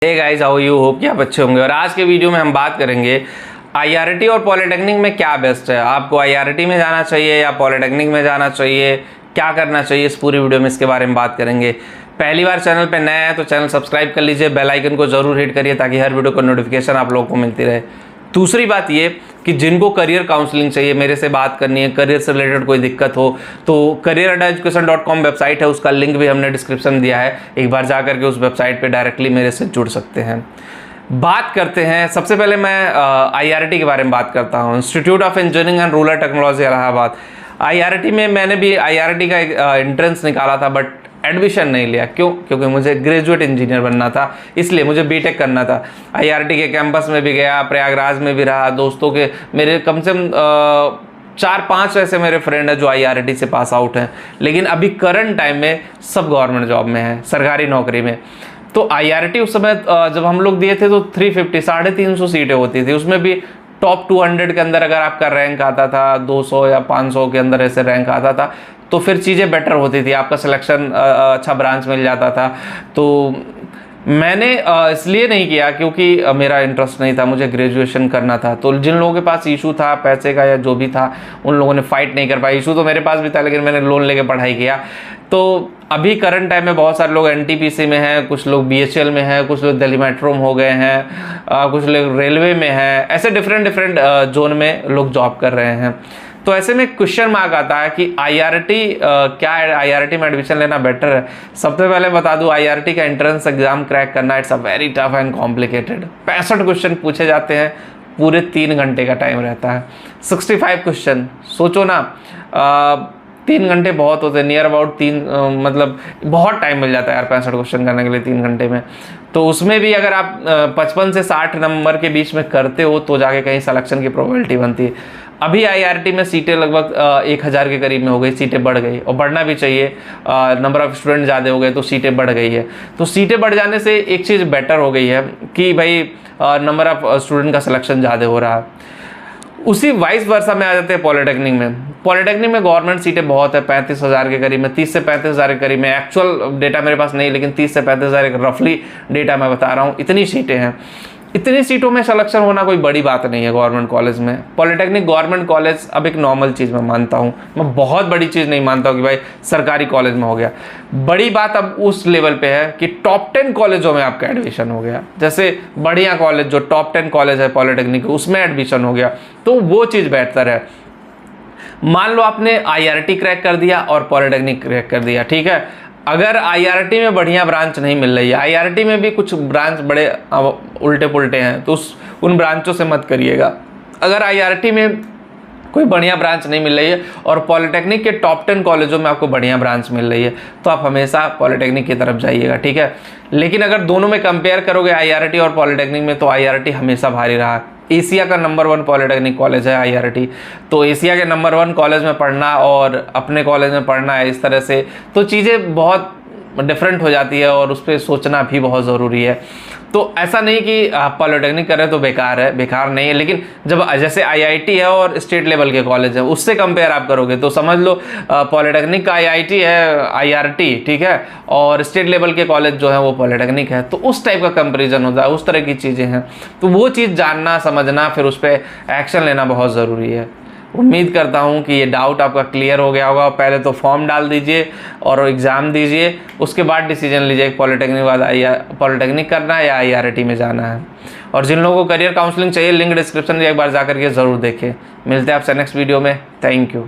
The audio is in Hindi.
Hey guys, how you, hope कि आप अच्छे होंगे। और आज के वीडियो में हम बात करेंगे आईआरटी और पॉलिटेक्निक में क्या बेस्ट है। आपको आईआरटी में जाना चाहिए या पॉलिटेक्निक में जाना चाहिए, क्या करना चाहिए, इस पूरी वीडियो में इसके बारे में बात करेंगे। पहली बार चैनल पे नया है तो चैनल सब्सक्राइब कर लीजिए, बेल आइकन को जरूर हिट करिए ताकि हर वीडियो को नोटिफिकेशन आप लोगों को मिलती रहे। दूसरी बात ये कि जिनको करियर काउंसलिंग चाहिए, मेरे से बात करनी है, करियर से रिलेटेड कोई दिक्कत हो तो career-education.com वेबसाइट है, उसका लिंक भी हमने डिस्क्रिप्शन में दिया है। एक बार जा करके उस वेबसाइट पे डायरेक्टली मेरे से जुड़ सकते हैं। बात करते हैं, सबसे पहले मैं आईआरटी के बारे में बात करता हूँ। Institute of engineering and rural technology Allahabad. IRT में मैंने भी आईआरटी का एंट्रेंस निकाला था बट एडमिशन नहीं लिया। क्यों? क्योंकि मुझे ग्रेजुएट इंजीनियर बनना था, इसलिए मुझे बीटेक करना था। आईआरटी के कैंपस में भी गया, प्रयागराज में भी रहा, दोस्तों के मेरे कम से कम 4-5 ऐसे मेरे फ्रेंड हैं जो आईआरटी से पास आउट हैं, लेकिन अभी करंट टाइम में सब गवर्नमेंट जॉब में है, सरकारी नौकरी में। तो आईआरटी उस समय जब हम लोग दिए थे तो 350 350 सीटें होती थी, उसमें भी टॉप 200 के अंदर अगर आपका रैंक आता था, 200 या 500 के अंदर ऐसे रैंक आता था तो फिर चीज़ें बेटर होती थी, आपका सिलेक्शन अच्छा ब्रांच मिल जाता था। तो मैंने इसलिए नहीं किया क्योंकि मेरा इंटरेस्ट नहीं था, मुझे ग्रेजुएशन करना था। तो जिन लोगों के पास इशू था पैसे का या जो भी था, उन लोगों ने फाइट नहीं कर पाया। इशू तो मेरे पास भी था लेकिन मैंने लोन लेके पढ़ाई किया। तो अभी करंट टाइम में बहुत सारे लोग एनटीपीसी में हैं, कुछ लोग बीएचईएल में हैं, कुछ लोग दिल्ली मेट्रो में हो गए हैं, कुछ लोग रेलवे में हैं, ऐसे डिफरेंट जोन में लोग जॉब कर रहे हैं। तो ऐसे में क्वेश्चन मार्क आता है कि आईआरटी क्या है, आईआरटी में एडमिशन लेना बेटर है। सबसे पहले बता दूं, आईआरटी का एंट्रेंस एग्जाम क्रैक करना it's a very tough and complicated. 65 question पूछे जाते हैं, पूरे 3 घंटे का टाइम रहता है। 65 क्वेश्चन, सोचो ना, 3 घंटे बहुत होते हैं, नियर अबाउट 3 मतलब बहुत टाइम मिल जाता है यार 65 क्वेश्चन करने के लिए 3 घंटे में। तो उसमें भी अगर आप 55 से 60 नंबर के बीच में करते हो तो जाके कहीं सिलेक्शन की प्रोबेबिलिटी बनती है। अभी आईआरटी में सीटें लगभग 1000 के करीब में हो गई, सीटें बढ़ गई और बढ़ना भी चाहिए। नंबर ऑफ स्टूडेंट ज़्यादा हो गए तो सीटें बढ़ गई है। तो सीटें बढ़ जाने से एक चीज़ बेटर हो गई है कि भाई नंबर ऑफ स्टूडेंट का सिलेक्शन ज़्यादा हो रहा है। उसी वाइस वर्सा में आ जाते हैं पॉलिटेक्निक में। पॉलिटेक्निक में गवर्नमेंट सीटें बहुत है, 35,000 के करीब में, 30 से 35,000 के करीब में। एक्चुअल डेटा मेरे पास नहीं, लेकिन 30 से 35,000 रफली डेटा मैं बता रहा हूँ। इतनी सीटें हैं, इतनी सीटों में सिलेक्शन होना कोई बड़ी बात नहीं है गवर्नमेंट कॉलेज में। पॉलिटेक्निक गवर्नमेंट कॉलेज अब एक नॉर्मल चीज़ मैं मानता हूँ, मैं बहुत बड़ी चीज़ नहीं मानता हूँ कि भाई सरकारी कॉलेज में हो गया। बड़ी बात अब उस लेवल पे है कि टॉप 10 कॉलेजों में आपका एडमिशन हो गया। जैसे बढ़िया कॉलेज जो टॉप 10 कॉलेज है पॉलिटेक्निक, उसमें एडमिशन हो गया, तो वो चीज़ बेहतर है। मान लो आपने आईआरटी क्रैक कर दिया और पॉलिटेक्निक क्रैक कर दिया, ठीक है। अगर आईआरटी में बढ़िया ब्रांच नहीं मिल रही है, आईआरटी में भी कुछ ब्रांच बड़े उल्टे पुल्टे हैं, तो उन ब्रांचों से मत करिएगा। अगर आईआरटी में कोई बढ़िया ब्रांच नहीं मिल रही है और पॉलिटेक्निक के टॉप 10 कॉलेजों में आपको बढ़िया ब्रांच मिल रही है तो आप हमेशा पॉलिटेक्निक की तरफ जाइएगा, ठीक है। लेकिन अगर दोनों में कंपेयर करोगे आईआरटी और पॉलिटेक्निक में, तो आईआरटी हमेशा भारी रहा। एशिया का नंबर 1 पॉलिटेक्निक कॉलेज है आईआरटी। तो एशिया के नंबर 1 कॉलेज में पढ़ना और अपने कॉलेज में पढ़ना है इस तरह से, तो चीज़ें बहुत डिफरेंट हो जाती है और उस पर सोचना भी बहुत ज़रूरी है। तो ऐसा नहीं कि आप पॉलिटेक्निक करें तो बेकार है, बेकार नहीं है। लेकिन जब जैसे आईआईटी है और स्टेट लेवल के कॉलेज है, उससे कंपेयर आप करोगे तो समझ लो पॉलिटेक्निक का आईआईटी है आईआरटी, ठीक है, और स्टेट लेवल के कॉलेज जो है वो पॉलिटेक्निक है। तो उस टाइप का कंपेरिजन होता है, उस तरह की चीज़ें हैं। तो वो चीज़ जानना, समझना, फिर उस पर एक्शन लेना बहुत ज़रूरी है। उम्मीद करता हूँ कि ये डाउट आपका क्लियर हो गया होगा। पहले तो फॉर्म डाल दीजिए और एग्ज़ाम दीजिए, उसके बाद डिसीजन लीजिए पॉलिटेक्निक बाद पॉलिटेक्निक करना है या आईआरटी में जाना है। और जिन लोगों को करियर काउंसलिंग चाहिए, लिंक डिस्क्रिप्शन में एक बार जा करके ज़रूर देखें। मिलते हैं आपसे नेक्स्ट वीडियो में। Thank you.